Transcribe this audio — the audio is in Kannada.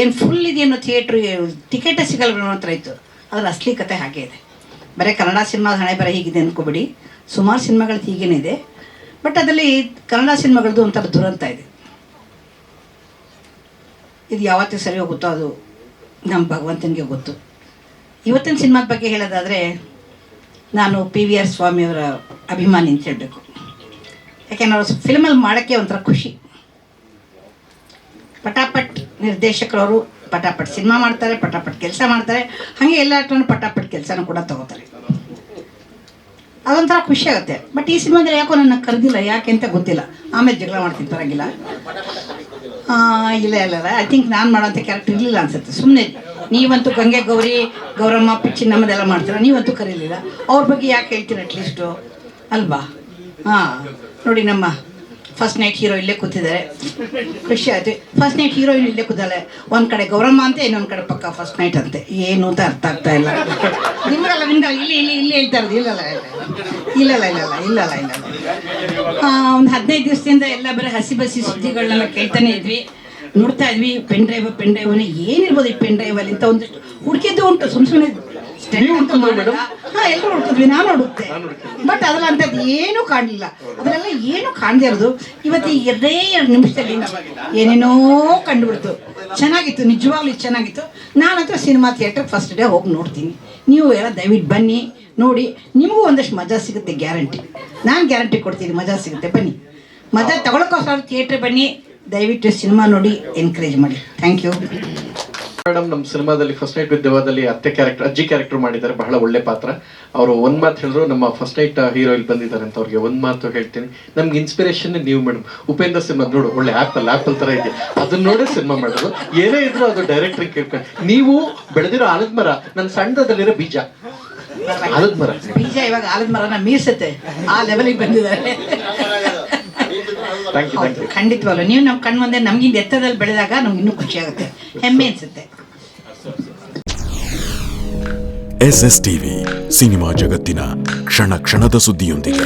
ಏನು ಫುಲ್ ಇದೆಯೇನೋ ಥಿಯೇಟ್ರ್, ಟಿಕೆಟೇ ಸಿಗಲ್ಲ ಅನ್ನೋ ಹತ್ರ ಇತ್ತು. ಅದ್ರ ಅಸಲಿ ಕತೆ ಹಾಗೆ ಇದೆ. ಬರೀ ಕನ್ನಡ ಸಿನಿಮಾದ ಹಣೆ ಬರ ಹೀಗಿದೆ ಅಂದ್ಕೋಬೇಡಿ, ಸುಮಾರು ಸಿನಿಮಾಗಳದ್ದು ಹೀಗೇನಿದೆ. ಬಟ್ ಅದರಲ್ಲಿ ಕನ್ನಡ ಸಿನಿಮಾಗಳದ್ದು ಒಂಥರ ದುರಂತ ಇದೆ. ಇದು ಯಾವತ್ತೂ ಸರಿ ಹೋಗುತ್ತೋ ಅದು ನಮ್ಮ ಭಗವಂತನಿಗೆ ಗೊತ್ತು. ಇವತ್ತಿನ ಸಿನಿಮಾದ ಬಗ್ಗೆ ಹೇಳೋದಾದರೆ, ನಾನು PVR ಸ್ವಾಮಿಯವರ ಅಭಿಮಾನಿ ಅಂತ ಹೇಳಬೇಕು. ಯಾಕೆಂದ್ರೆ ಅವರು ಫಿಲ್ಮಲ್ಲಿ ಮಾಡೋಕ್ಕೆ ಒಂಥರ ಖುಷಿ. ಪಟಾಪಟ್ ನಿರ್ದೇಶಕರವರು ಪಟಾಪಟ್ ಸಿನಿಮಾ ಮಾಡ್ತಾರೆ, ಪಟಾಪಟ್ ಕೆಲಸ ಮಾಡ್ತಾರೆ, ಹಾಗೆ ಎಲ್ಲ ಪಟಾಪಟ್ ಕೆಲಸನೂ ಕೂಡ ತಗೋತಾರೆ. ಅದೊಂಥರ ಖುಷಿ ಆಗುತ್ತೆ. ಬಟ್ ಈ ಸಿನಿಮಾದಲ್ಲಿ ಯಾಕೋ ನನ್ನ ಕರೆದಿಲ್ಲ, ಯಾಕೆ ಅಂತ ಗೊತ್ತಿಲ್ಲ. ಆಮೇಲೆ ಜಗಳ ಮಾಡ್ತೀನಿ, ಪರವಾಗಿಲ್ಲ. ಇಲ್ಲ ಐ ಥಿಂಕ್ ನಾನು ಮಾಡೋಂಥ ಕ್ಯಾರೆಕ್ಟರ್ ಇರಲಿಲ್ಲ ಅನ್ಸುತ್ತೆ. ಸುಮ್ಮನೆ ನೀವಂತೂ ಗಂಗೆ ಗೌರಿ ಗೌರಮ್ಮ ಪಿಚ್ಚಿ ನಮ್ಮದೆಲ್ಲ ಮಾಡ್ತೀರ, ನೀವಂತೂ ಕರೀಲಿಲ್ಲ. ಅವ್ರ ಬಗ್ಗೆ ಯಾಕೆ ಹೇಳ್ತೀರ ಅಟ್ಲೀಸ್ಟು ಅಲ್ವಾ? ನೋಡಿ, ನಮ್ಮ ಫಸ್ಟ್ ನೈಟ್ ಹೀರೋ ಇಲ್ಲೇ ಕೂತಿದ್ದಾರೆ, ಖುಷಿ ಆಯ್ತು. ಫಸ್ಟ್ ನೈಟ್ ಹೀರೋಯಿನ್ ಇಲ್ಲೇ ಕೂತಾಳೆ. ಒಂದು ಕಡೆ ಗೌರಮ್ಮ ಅಂತೆ, ಇನ್ನೊಂದು ಕಡೆ ಪಕ್ಕ ಫಸ್ಟ್ ನೈಟ್ ಅಂತೆ. ಏನು ಅಂತ ಅರ್ಥ ಆಗ್ತಾ ಇಲ್ಲ. ನಿಮ್ಗಲ್ಲ ಇಲ್ಲಿ ಹೇಳ್ತಾ ಇರೋದು. ಇಲ್ಲ. ಒಂದು 15 ದಿವಸದಿಂದ ಎಲ್ಲ ಬರೀ ಹಸಿ ಬಸಿ ಸುದ್ದಿಗಳನ್ನೆಲ್ಲ ಕೇಳ್ತಾನೆ ಇದ್ವಿ, ನೋಡ್ತಾ ಇದ್ವಿ. ಪೆನ್ ಡ್ರೈವ್ ಏನಿರ್ಬೋದು ಈ ಪೆನ್ ಡ್ರೈವಲ್ಲಿ ಅಂತ ಒಂದಿಷ್ಟು ಹುಡುಕಿದ್ದು ಉಂಟು. ಸುಮ್ಮನೆ ಎಲ್ಲರೂ ಹುಡುಕಿದ್ವಿ, ನಾನು ಹುಡುಕ್ತೆ. ಬಟ್ ಅದ್ರಲ್ಲಿ ಅಂಥದ್ದು ಏನೂ ಕಾಣಲಿಲ್ಲ. ಅದರೆಲ್ಲ ಏನೂ ಕಾಣದೇ ಇರೋದು ಇವತ್ತು 2 ನಿಮಿಷದಲ್ಲಿ ಏನೇನೋ ಕಂಡುಬಿಡ್ತು. ಚೆನ್ನಾಗಿತ್ತು, ನಿಜವಾಗ್ಲೂ ಚೆನ್ನಾಗಿತ್ತು. ನಾನಂತೂ ಸಿನಿಮಾ ಥಿಯೇಟ್ರಿಗೆ ಫಸ್ಟ್ ಡೇ ಹೋಗಿ ನೋಡ್ತೀನಿ. ನೀವು ಎಲ್ಲ ದಯವಿಟ್ಟು ಬನ್ನಿ, ನೋಡಿ, ನಿಮಗೂ ಒಂದಷ್ಟು ಮಜಾ ಸಿಗುತ್ತೆ, ಗ್ಯಾರಂಟಿ. ನಾನು ಗ್ಯಾರಂಟಿ ಕೊಡ್ತೀನಿ, ಮಜಾ ಸಿಗುತ್ತೆ. ಬನ್ನಿ, ಮಜಾ ತಗೊಳಕ್ಕೋಸ್ಕರ ಥಿಯೇಟ್ರಿಗೆ ಬನ್ನಿ. ದಯವಿಟ್ಟು ಸಿನಿಮಾ ನೋಡಿ, ಎನ್ಕರೇಜ್ ಮಾಡಿ. Thank you madam. ನಮ್ಮ ಸಿನಿಮಾದಲ್ಲಿ ಫಸ್ಟ್ ನೈಟ್ ವಿತ್ ದೆವ್ವದಲ್ಲಿ ಅಜ್ಜಿ ಕ್ಯಾರೆಕ್ಟರ್ ಮಾಡಿದ್ದಾರೆ, ಬಹಳ ಒಳ್ಳೆ ಪಾತ್ರ. ಅವರು ಒಂದು ಮಾತು ಹೇಳಿದ್ರು, ನಮ್ಮ ಫಸ್ಟ್ ನೈಟ್ ಹೀರೋ ಇಲ್ಲಿ ಬಂದಿದ್ದಾರೆ ಅಂತ. ಅವ್ರಿಗೆ ಒಂದು ಮಾತು ಹೇಳ್ತೀನಿ, ನಮ್ಗೆ ಇನ್ಸ್ಪಿರೇಷನ್ ನೀವು ಮೇಡಮ್. ಉಪೇಂದ್ರ ಸಿನಿಮಾ ನೋಡು, ಒಳ್ಳೆ ಆ್ಯಪಲ್ ಥರ ಇದೆ, ಅದನ್ನ ನೋಡೇ ಸಿನಿಮಾ ಮಾಡೋದು. ಏನೇ ಇದ್ರು ಅದು ಡೈರೆಕ್ಟ್ರಿಗೆ ಕೇಳ್ಕೊಂಡು. ನೀವು ಬೆಳೆದಿರೋ ಆಲದ ಮರ, ನನ್ನ ಸಣ್ಣದಲ್ಲಿರೋ ಬೀಜ ಆಲದ ಮರ. ಬೀಜ ಇವಾಗ ಆಲದ ಮರನ ಮೀರ್ಸುತ್ತೆ, ಆ ಲೆವೆಲಿಗೆ ಬಂದಿದ್ದಾರೆ. ಖಂಡಿತವಾಗ್ಲು ನೀವು ನಮ್ಮ ಕಣ್ಣು ಮುಂದೆ ನಮ್ಗಿಂತ ಎತ್ತರದಲ್ಲಿ ಬೆಳೆದಾಗ ನಮ್ಗೆ ಇನ್ನೂ ಖುಷಿ ಆಗುತ್ತೆ, ಹೆಮ್ಮೆ ಅನ್ಸುತ್ತೆ. SSTV ಸಿನಿಮಾ ಜಗತ್ತಿನ ಕ್ಷಣ ಕ್ಷಣದ ಸುದ್ದಿಯೊಂದಿಗೆ.